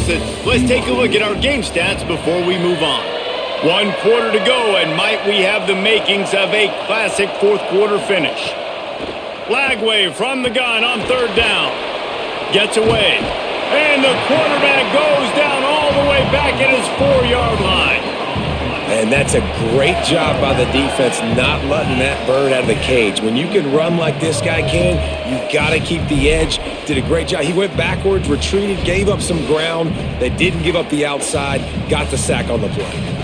Listen, let's take a look at our game stats before we move on. 1 quarter to go, and might we have the makings of a classic fourth quarter finish. Lagway from the gun on 3rd down. Gets away. And the quarterback goes down all the way back at his 4-yard line. And that's a great job by the defense not letting that bird out of the cage. When you can run like this guy can, you got to keep the edge. Did a great job. He went backwards, retreated, gave up some ground. They didn't give up the outside, got the sack on the play.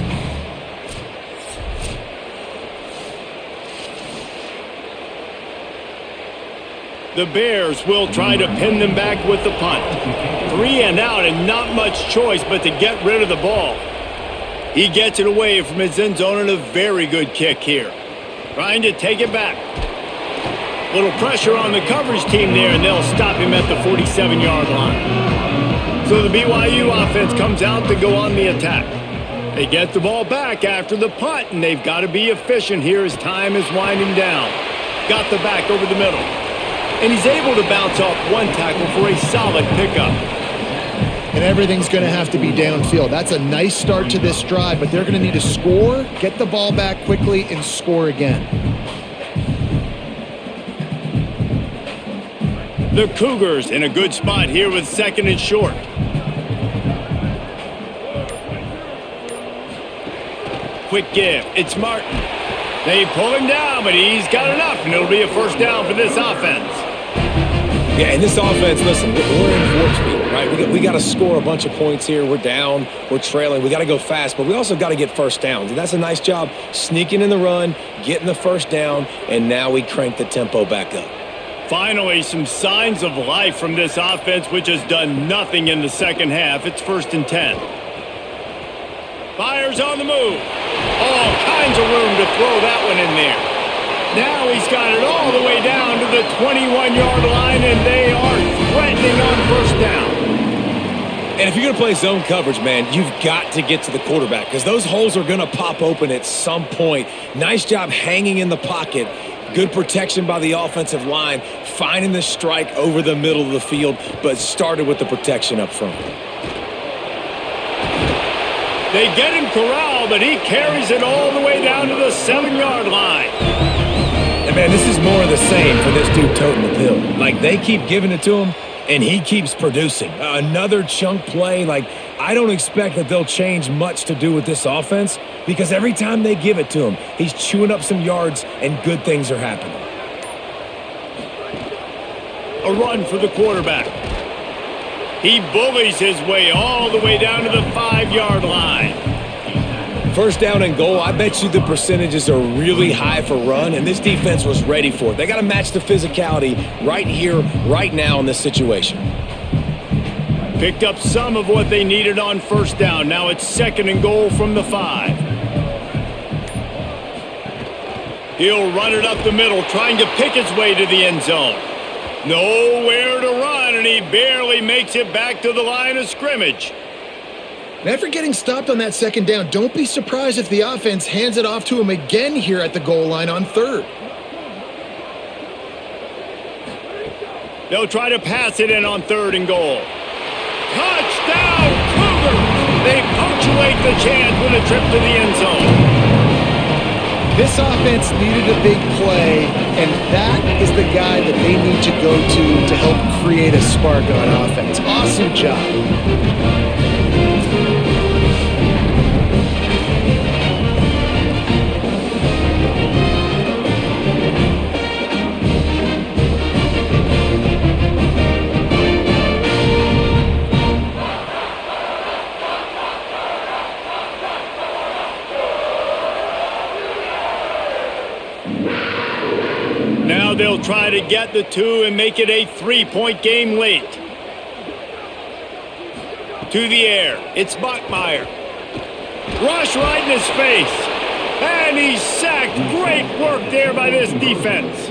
The Bears will try to pin them back with the punt. 3 and out and not much choice but to get rid of the ball. He gets it away from his end zone and a very good kick here. Trying to take it back. Little pressure on the coverage team there, and they'll stop him at the 47-yard line. So the BYU offense comes out to go on the attack. They get the ball back after the punt, and they've got to be efficient here as time is winding down. Got the back over the middle. And he's able to bounce off 1 tackle for a solid pickup. And everything's going to have to be downfield. That's a nice start to this drive, but they're going to need to score, get the ball back quickly, and score again. The Cougars in a good spot here with 2nd and short. Quick give. It's Martin. They pull him down, but he's got enough, and it'll be a 1st down for this offense. Yeah, and this offense, listen, we're in warp speed, right? We got to score a bunch of points here. We're down. We're trailing. We got to go fast, but we also got to get 1st downs. And that's a nice job sneaking in the run, getting the 1st down, and now we crank the tempo back up. Finally, some signs of life from this offense, which has done nothing in the second half. It's 1st and 10. Fires on the move. All kinds of room to throw that one in there. Now he's got it all the way down to the 21-yard line, and they are threatening on 1st down. And if you're going to play zone coverage, man, you've got to get to the quarterback because those holes are going to pop open at some point. Nice job hanging in the pocket. Good protection by the offensive line, finding the strike over the middle of the field, but started with the protection up front. They get him corralled, but he carries it all the way down to the 7-yard line. And, man, this is more of the same for this dude toting the pill. Like, they keep giving it to him, and he keeps producing. Another chunk play. Like, I don't expect that they'll change much to do with this offense because every time they give it to him, he's chewing up some yards, and good things are happening. A run for the quarterback. He bullies his way all the way down to the 5-yard line. 1st down and goal, I bet you the percentages are really high for run, and this defense was ready for it. They got to match the physicality right here, right now in this situation. Picked up some of what they needed on 1st down. Now it's 2nd and goal from the 5. He'll run it up the middle, trying to pick his way to the end zone. Nowhere to run, and he barely makes it back to the line of scrimmage. And after getting stopped on that 2nd down, don't be surprised if the offense hands it off to him again here at the goal line on 3rd. They'll try to pass it in on 3rd and goal. Touchdown, Cougars! They punctuate the chance with a trip to the end zone. This offense needed a big play, and that is the guy that they need to go to help create a spark on offense. Awesome job. Now they'll try to get the 2 and make it a 3-point game late. To the air, it's Bachmeier. Rush right in his face. And he's sacked. Great work there by this defense.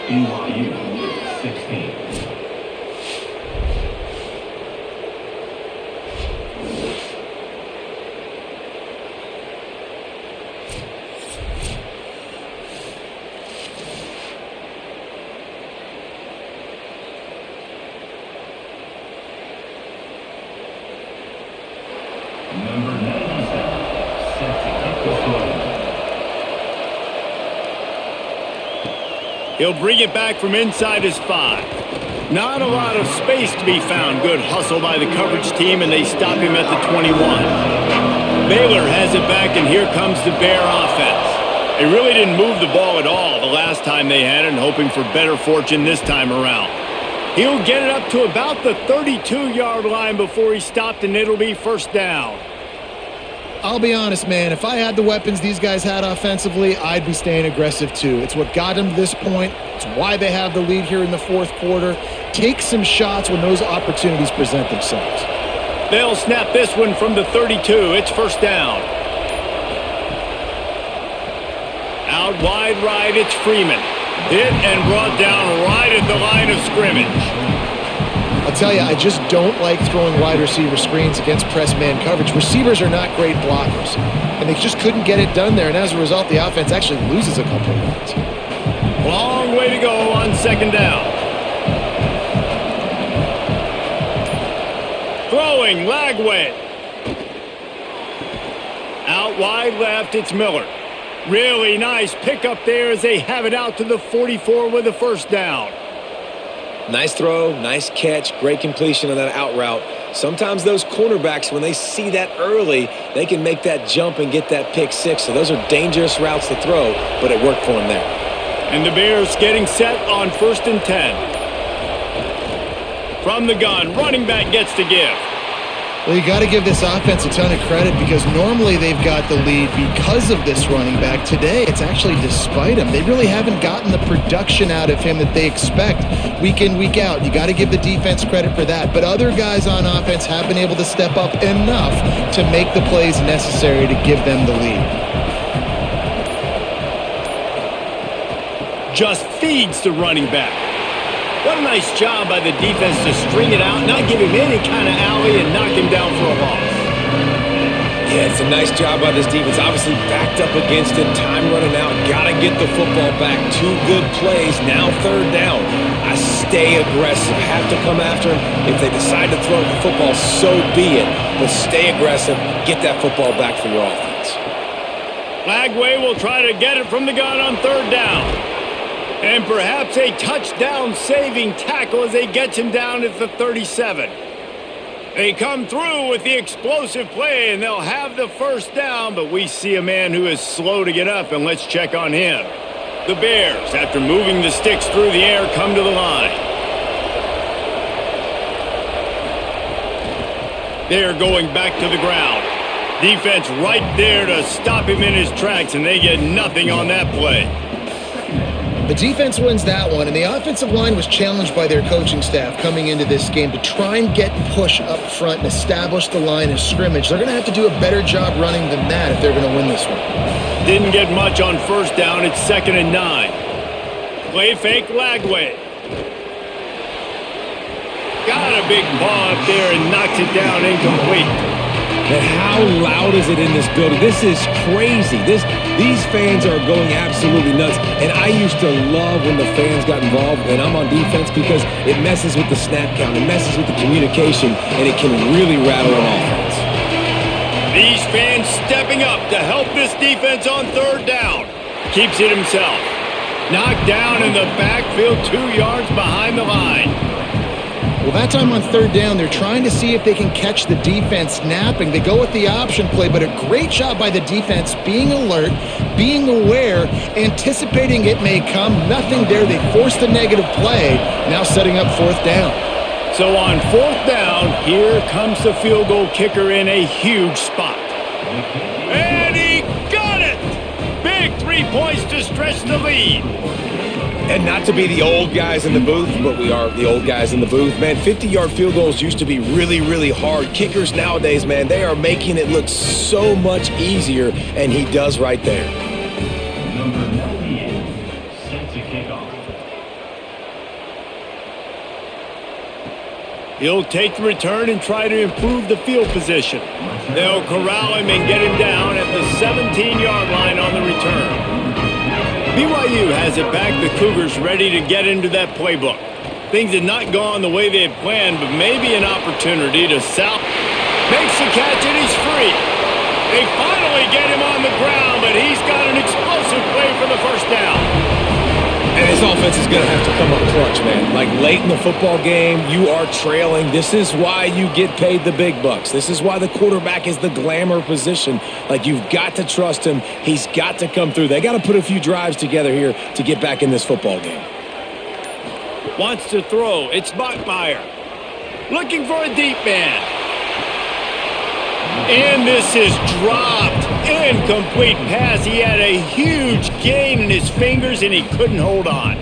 BYU 16. Number 97, set to kick off. He'll bring it back from inside his 5. Not a lot of space to be found. Good hustle by the coverage team, and they stop him at the 21. Baylor has it back, and here comes the Bear offense. They really didn't move the ball at all the last time they had it, and hoping for better fortune this time around. He'll get it up to about the 32-yard line before he stopped, and it'll be first down. I'll be honest, man. If I had the weapons these guys had offensively, I'd be staying aggressive too. It's what got them to this point. It's why they have the lead here in the fourth quarter. Take some shots when those opportunities present themselves. They'll snap this one from the 32. It's first down. Out wide right, it's Freeman. Hit and brought down right at the line of scrimmage. I'll tell you, I just don't like throwing wide receiver screens against press man coverage. Receivers are not great blockers, and they just couldn't get it done there, and as a result, the offense actually loses a couple of yards. Long way to go on second down. Throwing, Lagway. Out wide left, it's Miller. Really nice pickup there as they have it out to the 44 with a first down. Nice throw, nice catch, great completion on that out route. Sometimes those cornerbacks, when they see that early, they can make that jump and get that pick six. So those are dangerous routes to throw, but it worked for them there. And the Bears getting set on 1st and 10. From the gun, running back gets to give. Well, you got to give this offense a ton of credit because normally they've got the lead because of this running back. Today, it's actually despite him. They really haven't gotten the production out of him that they expect week in, week out. You got to give the defense credit for that. But other guys on offense have been able to step up enough to make the plays necessary to give them the lead. Just feeds the running back. What a nice job by the defense to string it out, not give him any kind of alley, and knock him down for a loss. Yeah, it's a nice job by this defense. Obviously backed up against it, time running out. Got to get the football back. 2 good plays, now third down. I stay aggressive, have to come after him. If they decide to throw the football, so be it. But stay aggressive, get that football back for your offense. Lagway will try to get it from the gun on third down. And perhaps a touchdown-saving tackle as they get him down at the 37. They come through with the explosive play, and they'll have the first down, but we see a man who is slow to get up, and let's check on him. The Bears, after moving the sticks through the air, come to the line. They're going back to the ground. Defense right there to stop him in his tracks, and they get nothing on that play. The defense wins that one, and the offensive line was challenged by their coaching staff coming into this game to try and get push up front and establish the line of scrimmage. They're going to have to do a better job running than that if they're going to win this one. Didn't get much on first down. It's 2nd and 9. Play fake Lagway. Got a big paw up there and knocks it down incomplete. And how loud is it in this building? This is crazy. These fans are going absolutely nuts. And I used to love when the fans got involved when I'm on defense because it messes with the snap count, it messes with the communication, and it can really rattle an offense. These fans stepping up to help this defense on third down. Keeps it himself. Knocked down in the backfield 2 yards behind the line. Well, that time on third down, they're trying to see if they can catch the defense napping. They go with the option play, but a great job by the defense being alert, being aware, anticipating it may come. Nothing there. They forced the negative play, now setting up fourth down. So on fourth down, here comes the field goal kicker in a huge spot. And he got it! Big 3 points to stretch the lead. And not to be the old guys in the booth, but we are the old guys in the booth. Man, 50-yard field goals used to be really, really hard. Kickers nowadays, man, they are making it look so much easier, and he does right there. Number 98, set to kick off. He'll take the return and try to improve the field position. They'll corral him and get him down at the 17-yard line on the return. BYU has it back. The Cougars ready to get into that playbook. Things had not gone the way they had planned, but maybe an opportunity to Makes the catch and he's free. They finally get him on the ground, but he's got an explosive play for the first down. And this offense is going to have to come up clutch, man. Like late in the football game, you are trailing. This is why you get paid the big bucks. This is why the quarterback is the glamour position. Like you've got to trust him. He's got to come through. They got to put a few drives together here to get back in this football game. Wants to throw. It's Bachmeier. Looking for a deep man. And this is dropped. Incomplete pass. He had a huge gain in his fingers, and he couldn't hold on.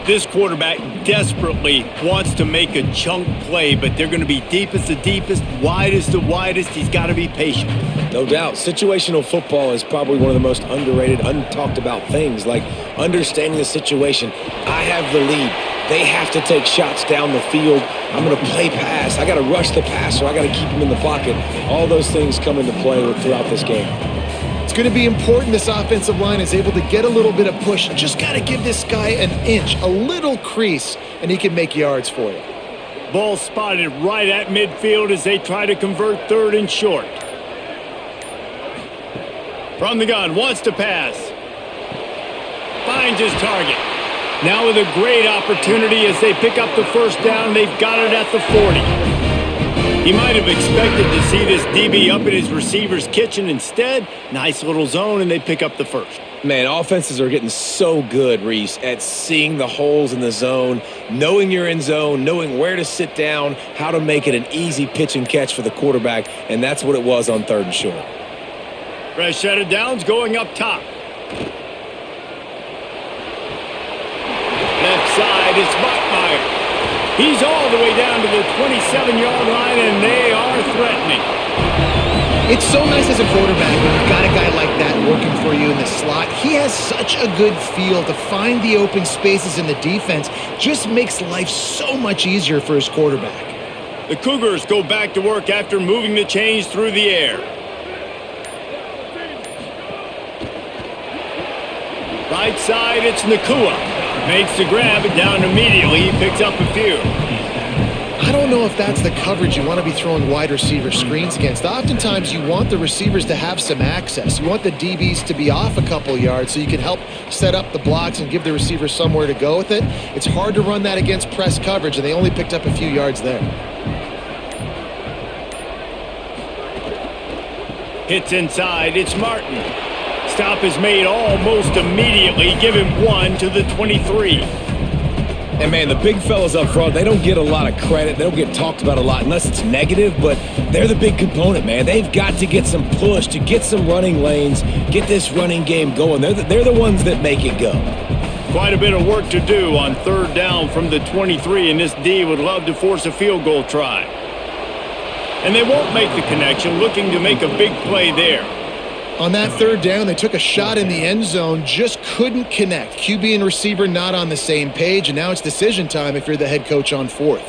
This quarterback desperately wants to make a chunk play, but they're going to be deep as the deepest, wide as the widest. He's got to be patient. No doubt. Situational football is probably one of the most underrated, untalked about things, like understanding the situation. I have the lead. They have to take shots down the field. I'm going to play pass. I got to rush the passer. I got to keep him in the pocket. All those things come into play throughout this game. It's going to be important this offensive line is able to get a little bit of push. Just got to give this guy an inch, a little crease, and he can make yards for you. Ball spotted right at midfield as they try to convert third and short. From the gun, wants to pass. Finds his target. Now with a great opportunity as they pick up the first down. They've got it at the 40. He might have expected to see this DB up in his receiver's kitchen. Instead, nice little zone, and they pick up the first. Man, offenses are getting so good, Reese, at seeing the holes in the zone, knowing you're in zone, knowing where to sit down, how to make it an easy pitch and catch for the quarterback, and that's what it was on third and short. Fresh set of downs going up top. Left side, it's Bachmeier. He's all the way down to the 27-yard line, and they are threatening. It's so nice as a quarterback when you've got a guy like that working for you in the slot. He has such a good feel to find the open spaces in the defense. Just makes life so much easier for his quarterback. The Cougars go back to work after moving the chains through the air. Right side, it's Nakua. Makes the grab and down immediately. He picks up a few. I don't know if that's the coverage you want to be throwing wide receiver screens against. Oftentimes, you want the receivers to have some access. You want the DBs to be off a couple yards so you can help set up the blocks and give the receiver somewhere to go with it. It's hard to run that against press coverage, and they only picked up a few yards there. Hits inside. It's Martin. Stop is made almost immediately. Give him one to the 23. And, man, the big fellas up front, they don't get a lot of credit. They don't get talked about a lot unless it's negative, but they're the big component, man. They've got to get some push, to get some running lanes, get this running game going. They're the ones that make it go. Quite a bit of work to do on third down from the 23, and this D would love to force a field goal try. And they won't make the connection, looking to make a big play there. On that third down, they took a shot in the end zone, just couldn't connect. QB and receiver not on the same page, and now it's decision time if you're the head coach on fourth.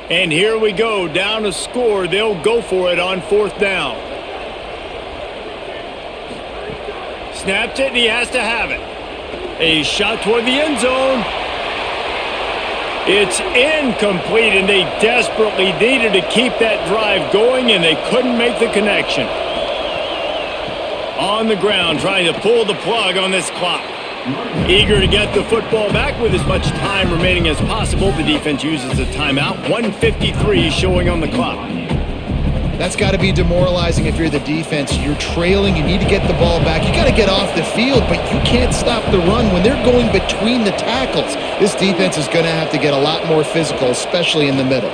And here we go, down a score. They'll go for it on fourth down. Snaps it, and he has to have it. A shot toward the end zone. It's incomplete, and they desperately needed to keep that drive going, and they couldn't make the connection. On the ground, trying to pull the plug on this clock. Eager to get the football back with as much time remaining as possible. The defense uses a timeout. 1:53 showing on the clock. That's got to be demoralizing if you're the defense. You're trailing. You need to get the ball back. You got to get off the field, but you can't stop the run when they're going between the tackles. This defense is going to have to get a lot more physical, especially in the middle.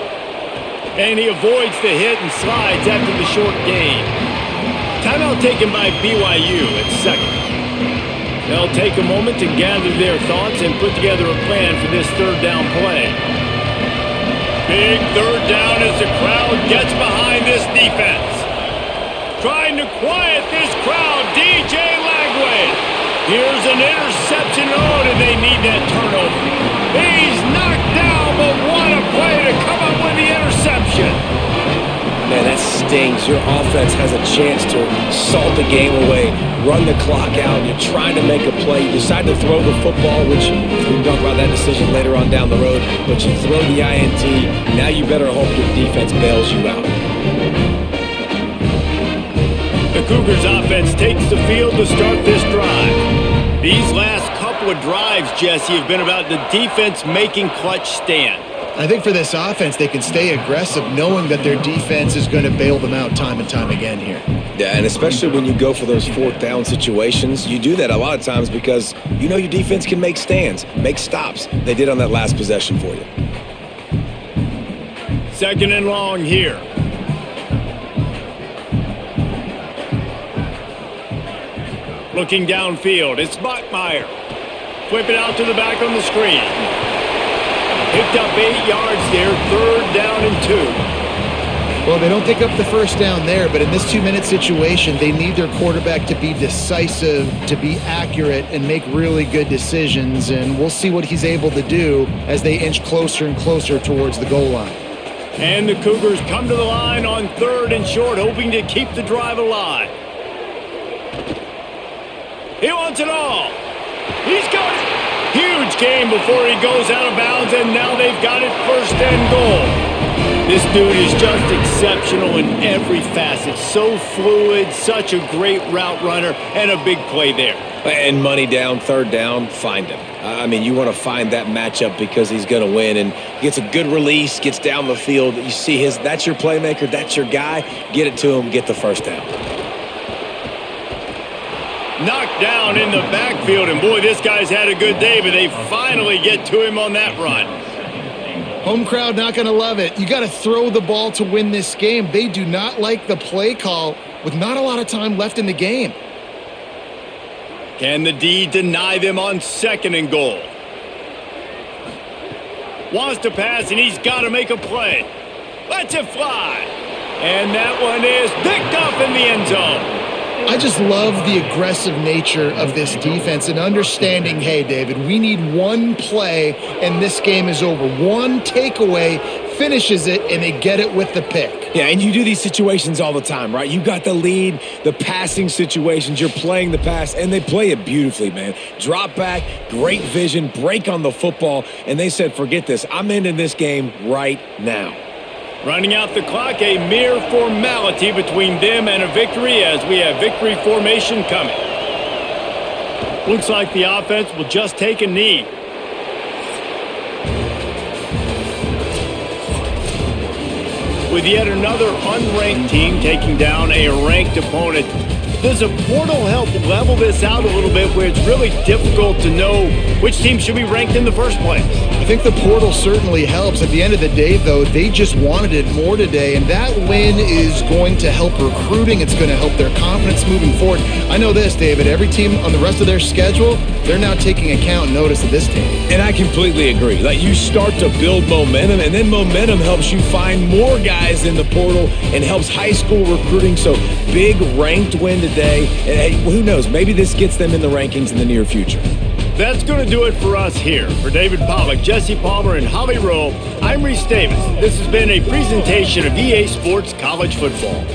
And he avoids the hit and slides after the short gain. Timeout taken by BYU at second. They'll take a moment to gather their thoughts and put together a plan for this third down play. Big third down as the crowd gets behind this defense. Trying to quiet this crowd, DJ Lagway. Here's an interception. Oh, and they need that turnover. He's knocked down, but what a play to come up with the interception. Man, that's stings. Your offense has a chance to salt the game away, run the clock out. You're trying to make a play. You decide to throw the football, which we can talk about that decision later on down the road, but you throw the INT. Now you better hope your defense bails you out. The Cougars offense takes the field to start this drive. These last couple of drives, Jesse, have been about the defense making clutch stand. I think for this offense, they can stay aggressive knowing that their defense is going to bail them out time and time again here. Yeah, and especially when you go for those fourth down situations, you do that a lot of times because you know your defense can make stands, make stops. They did on that last possession for you. Second and long here. Looking downfield, it's Bachmeier. Flip it out to the back on the screen. Picked up 8 yards there, third down and 2. Well, they don't pick up the first down there, but in this 2-minute situation, they need their quarterback to be decisive, to be accurate, and make really good decisions, and we'll see what he's able to do as they inch closer and closer towards the goal line. And the Cougars come to the line on third and short, hoping to keep the drive alive. He wants it all. He's got it. Huge game before he goes out of bounds, and now they've got it first and goal. This dude is just exceptional in every facet. So fluid, such a great route runner, and a big play there. And money down, third down, find him. I mean, you want to find that matchup because he's going to win, and gets a good release, gets down the field. You see that's your playmaker, that's your guy. Get it to him, get the first down. Knocked down in the backfield, and boy, this guy's had a good day, but they finally get to him on that run. Home crowd not going to love it. You got to throw the ball to win this game. They do not like the play call with not a lot of time left in the game. Can the D deny them on second and goal? Wants to pass, and he's got to make a play. Lets it fly. And that one is picked up in the end zone. I just love the aggressive nature of this defense and understanding, hey, David, we need one play and this game is over. One takeaway finishes it, and they get it with the pick. Yeah, and you do these situations all the time, right? You got the lead, the passing situations, you're playing the pass, and they play it beautifully, man. Drop back, great vision, break on the football, and they said, forget this. I'm ending this game right now. Running out the clock, a mere formality between them and a victory as we have victory formation coming. Looks like the offense will just take a knee. With yet another unranked team taking down a ranked opponent, does a portal help level this out a little bit where it's really difficult to know which team should be ranked in the first place? I think the portal certainly helps. At the end of the day, though, they just wanted it more today, and that win is going to help recruiting. It's going to help their confidence moving forward. I know this, David, every team on the rest of their schedule, they're now taking account and notice of this team. And I completely agree. Like, you start to build momentum, and then momentum helps you find more guys in the portal and helps high school recruiting. So big ranked win today, and hey, who knows, maybe this gets them in the rankings in the near future. That's going to do it for us here. For David Pollack, Jesse Palmer, and Holly Rowe, I'm Reese Davis. This has been a presentation of EA Sports College Football.